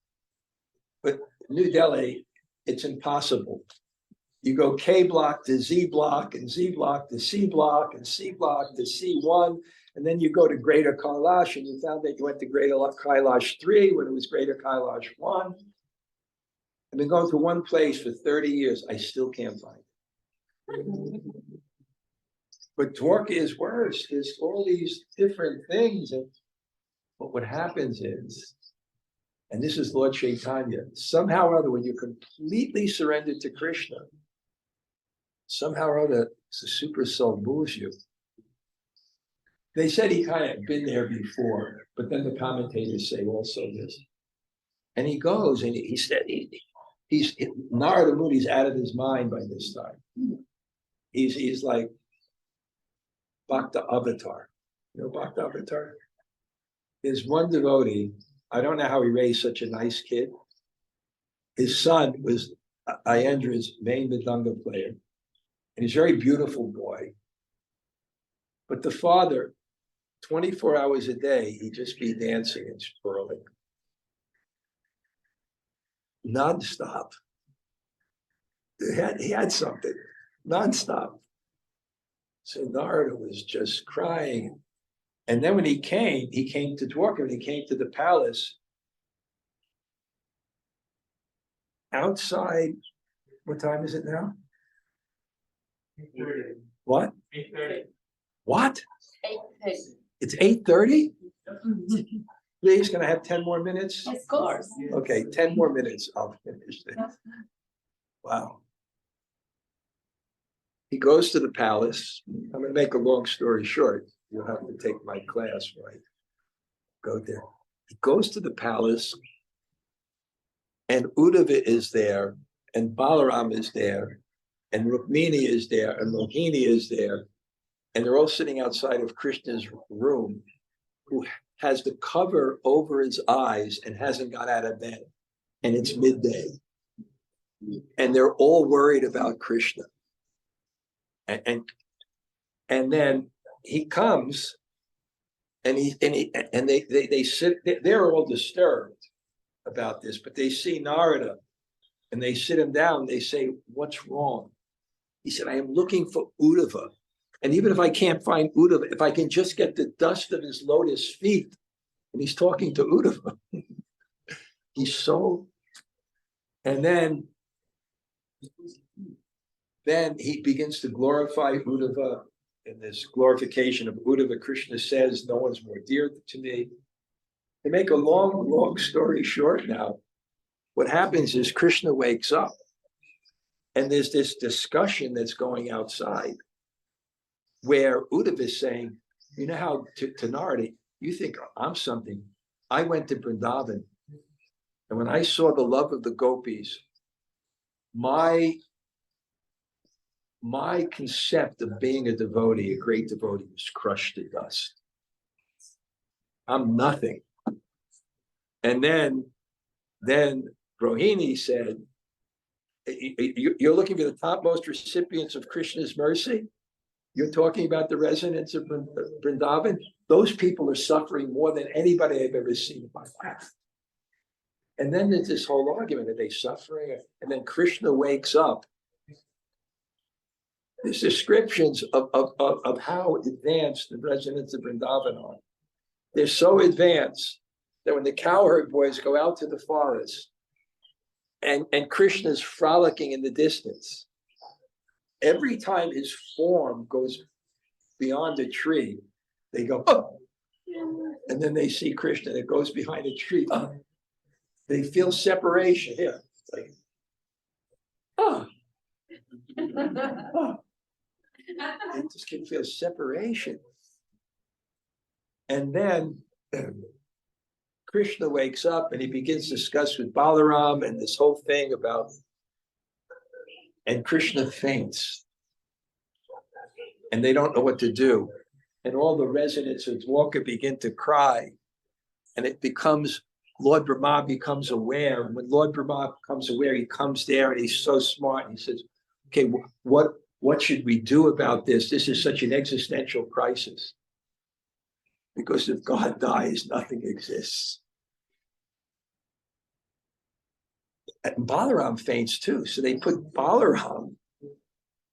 But New Delhi, it's impossible. You go K block to Z block, and Z block to C block, and C block to C1, and then you go to Greater Kailash, and you found that you went to Greater Kailash 3 when it was Greater Kailash 1. I've been going to one place for 30 years. I still can't find it. But Dwarka is worse. There's all these different things. But what happens is, and this is Lord Chaitanya, somehow or other, when you're completely surrendered to Krishna, somehow or other, the super soul moves you. They said he kind of been there before, but then the commentators say also this. And he goes, and he said, he's Narada Muni's out of his mind by this time. He's like Bhakti Avatar. You know Bhakti Avatar? There's one devotee, I don't know how he raised such a nice kid. His son was Ayendra's main Mridanga player. And he's a very beautiful boy. But the father, 24 hours a day, he'd just be dancing and twirling. Non-stop. He had something, non-stop. So Narada was just crying. And then when he came to Dwarka, and he came to the palace. Outside, what time is it now? 8:30. What? 8:30. What? 8:30. It's 8:30? Please, can I have 10 more minutes? Of course. Okay, 10 more minutes, I'll finish this. Wow. He goes to the palace. I'm going to make a long story short. You'll have to take my class, right? Go there. He goes to the palace, and Uddhava is there, and Balaram is there, and Rukmini is there, and Mohini is there, and they're all sitting outside of Krishna's room, who has the cover over his eyes and hasn't got out of bed, and it's midday, and they're all worried about Krishna, and then he comes, and they sit. They're all disturbed about this, but they see Narada, and they sit him down. They say, "What's wrong?" He said, "I am looking for Uddhava. And even if I can't find Uddhava, if I can just get the dust of his lotus feet," and he's talking to Uddhava. He's so, and then he begins to glorify Uddhava. In this glorification of Uddhava, Krishna says, "No one's more dear to me." To make a long story short now, what happens is Krishna wakes up, and there's this discussion that's going outside, where Uddhava is saying, "You know how to Narada, you think I'm something. I went to Vrindavan, and when I saw the love of the gopis, my concept of being a devotee, a great devotee, was crushed to dust. I'm nothing." And then Rohini said, "You're looking for the topmost recipients of Krishna's mercy? You're talking about the residents of Vrindavan? Those people are suffering more than anybody I've ever seen in my life." And then there's this whole argument, are they suffering? And then Krishna wakes up. There's descriptions of how advanced the residents of Vrindavan are. They're so advanced that when the cowherd boys go out to the forest and Krishna's frolicking in the distance. Every time his form goes beyond a tree, they go, oh, and then they see Krishna that goes behind a tree. Oh. They feel separation here. It's like, oh. Oh. They just can feel separation. And then Krishna wakes up and he begins to discuss with Balaram and this whole thing about, and Krishna faints. And they don't know what to do. And all the residents of Dwarka begin to cry. And it becomes, Lord Brahma becomes aware. And when Lord Brahma becomes aware, he comes there and he's so smart. And he says, okay, what should we do about this? This is such an existential crisis. Because if God dies, nothing exists. And Balaram faints too. So they put Balaram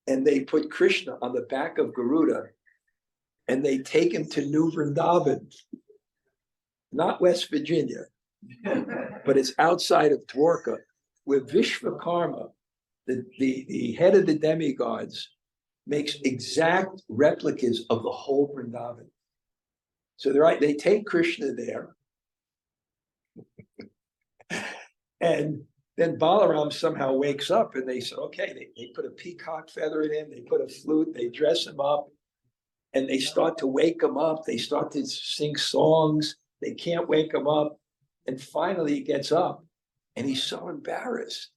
and they put Krishna on the back of Garuda and they take him to New Vrindavan, not West Virginia, but it's outside of Dwarka, where Vishvakarma, the head of the demigods, makes exact replicas of the whole Vrindavan. So they take Krishna there. And then Balaram somehow wakes up and they said, okay, they put a peacock feather in him, they put a flute, they dress him up, and they start to wake him up. They start to sing songs. They can't wake him up. And finally he gets up and he's so embarrassed.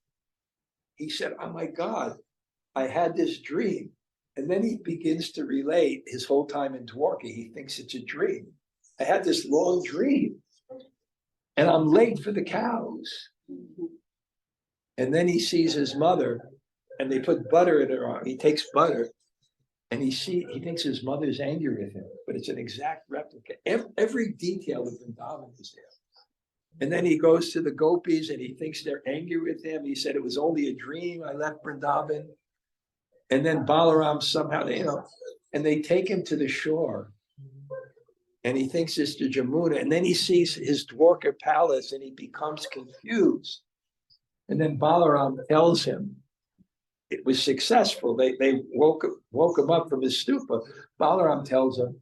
He said, oh my God, I had this dream. And then he begins to relate his whole time in Dwarka. He thinks it's a dream. I had this long dream and I'm late for the cows. And then he sees his mother and they put butter in her arm. He takes butter and he thinks his mother's angry with him, but it's an exact replica. Every detail of Vrindavan is there. And then he goes to the gopis and he thinks they're angry with him. He said, it was only a dream. I left Vrindavan. And then Balaram somehow, and they take him to the shore. And he thinks it's the Jamuna. And then he sees his Dwarka palace and he becomes confused. And then Balaram tells him it was successful. They woke him up from his stupa. Balaram tells him,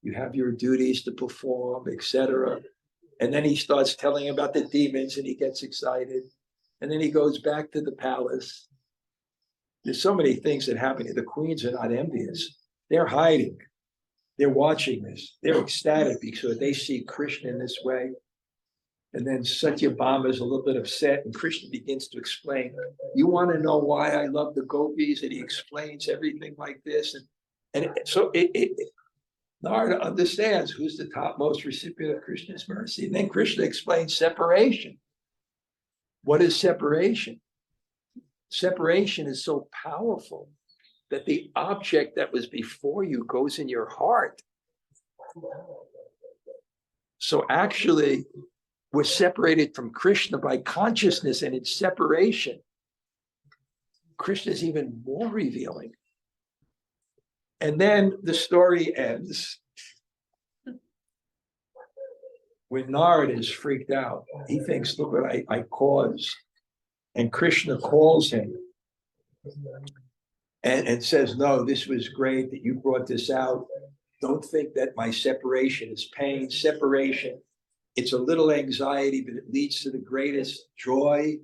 you have your duties to perform, etc. And then he starts telling about the demons and he gets excited. And then he goes back to the palace. There's so many things that happen here. The queens are not envious. They're hiding. They're watching this. They're ecstatic because they see Krishna in this way. And then Satyabhama is a little bit upset and Krishna begins to explain, you want to know why I love the gopis? And he explains everything like this. And so Narada understands who's the topmost recipient of Krishna's mercy. And then Krishna explains separation. What is separation? Separation is so powerful that the object that was before you goes in your heart. So actually, we're separated from Krishna by consciousness, and in separation, Krishna is even more revealing. And then the story ends when Narada is freaked out. He thinks, look what I caused. And Krishna calls him and says, no, this was great that you brought this out. Don't think that my separation is pain. Separation, it's a little anxiety, but it leads to the greatest joy.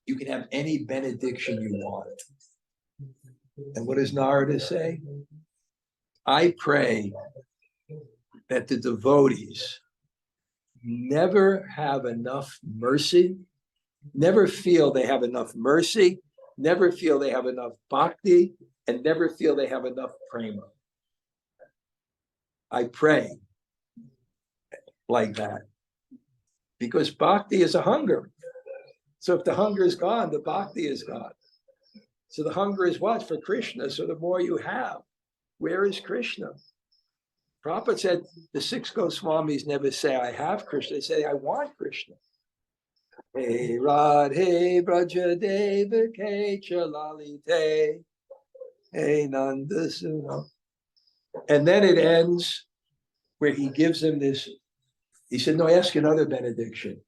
You can have any benediction you want. And what does Narada say? I pray that the devotees never have enough mercy, never feel they have enough mercy, never feel they have enough bhakti, and never feel they have enough prema. I pray like that. Because bhakti is a hunger. So if the hunger is gone, the bhakti is gone. So the hunger is what? For Krishna. So the more you have, where is Krishna? Prabhupada said the 6 Goswamis never say, I have Krishna. They say, I want Krishna. Hey Radhe Braja Deva Ke Chalalite. Hey Nanda Suna. And then it ends where he gives him this He said, no, ask another benediction.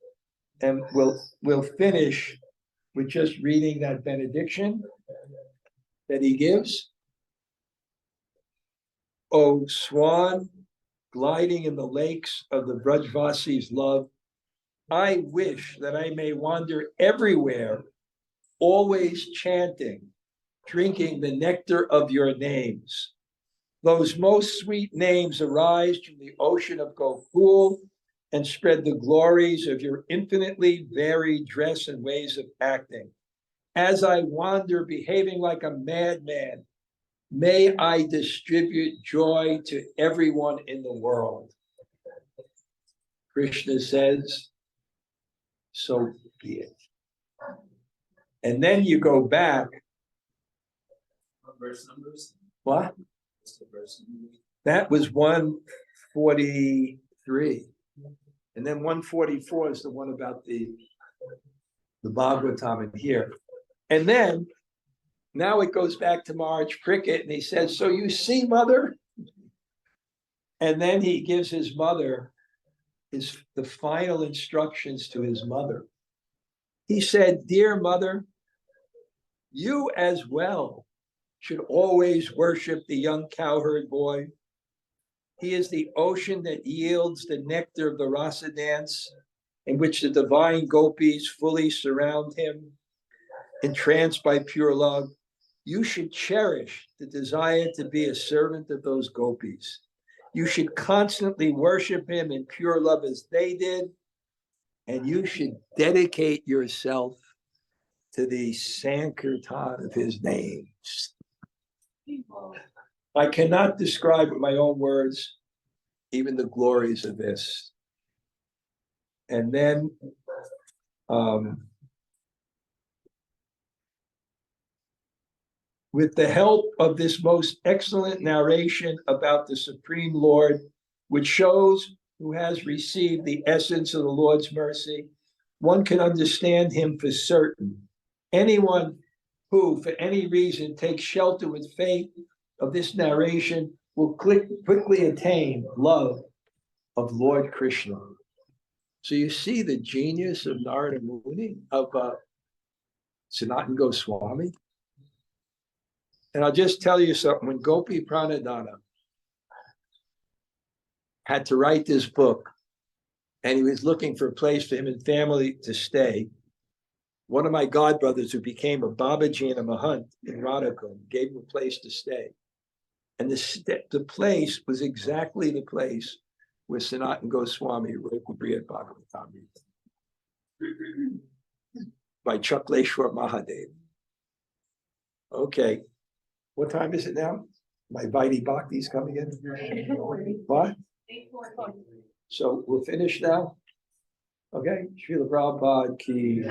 And we'll finish with just reading that benediction that he gives. O swan, gliding in the lakes of the Vrajvasi's love, I wish that I may wander everywhere, always chanting, drinking the nectar of your names. Those most sweet names arise from the ocean of Gokul and spread the glories of your infinitely varied dress and ways of acting. As I wander, behaving like a madman, may I distribute joy to everyone in the world. Krishna says, so be it. And then you go back. What verse numbers? What? What's the verse number? That was 143. And then 144 is the one about the Bhagavatam in here. And then now it goes back to Maharaj Cricket, and he says, so you see, mother? And then he gives his mother the final instructions to his mother. He said, dear mother, you as well should always worship the young cowherd boy. He is the ocean that yields the nectar of the rasa dance, in which the divine gopis fully surround him, entranced by pure love. You should cherish the desire to be a servant of those gopis. You should constantly worship him in pure love as they did, and you should dedicate yourself to the Sankirtan of his names. I cannot describe with my own words even the glories of this. And then with the help of this most excellent narration about the Supreme Lord, which shows who has received the essence of the Lord's mercy, one can understand him for certain. Anyone who, for any reason, takes shelter with faith of this narration will quickly attain love of Lord Krishna. So you see the genius of Narada Muni, of Sanatana Goswami. And I'll just tell you something. When Gopi Pranadhana had to write this book, and he was looking for a place for him and family to stay, one of my godbrothers who became a Babaji and a Mahant in Radhakund gave him a place to stay. And the place was exactly the place where Sanatana Goswami wrote the Brihad Bhagavatam by Chakleshwar Mahadev. Okay. What time is it now? My Vaidhi Bhakti's coming in. What? So we'll finish now. Okay. Srila Prabhupada ki.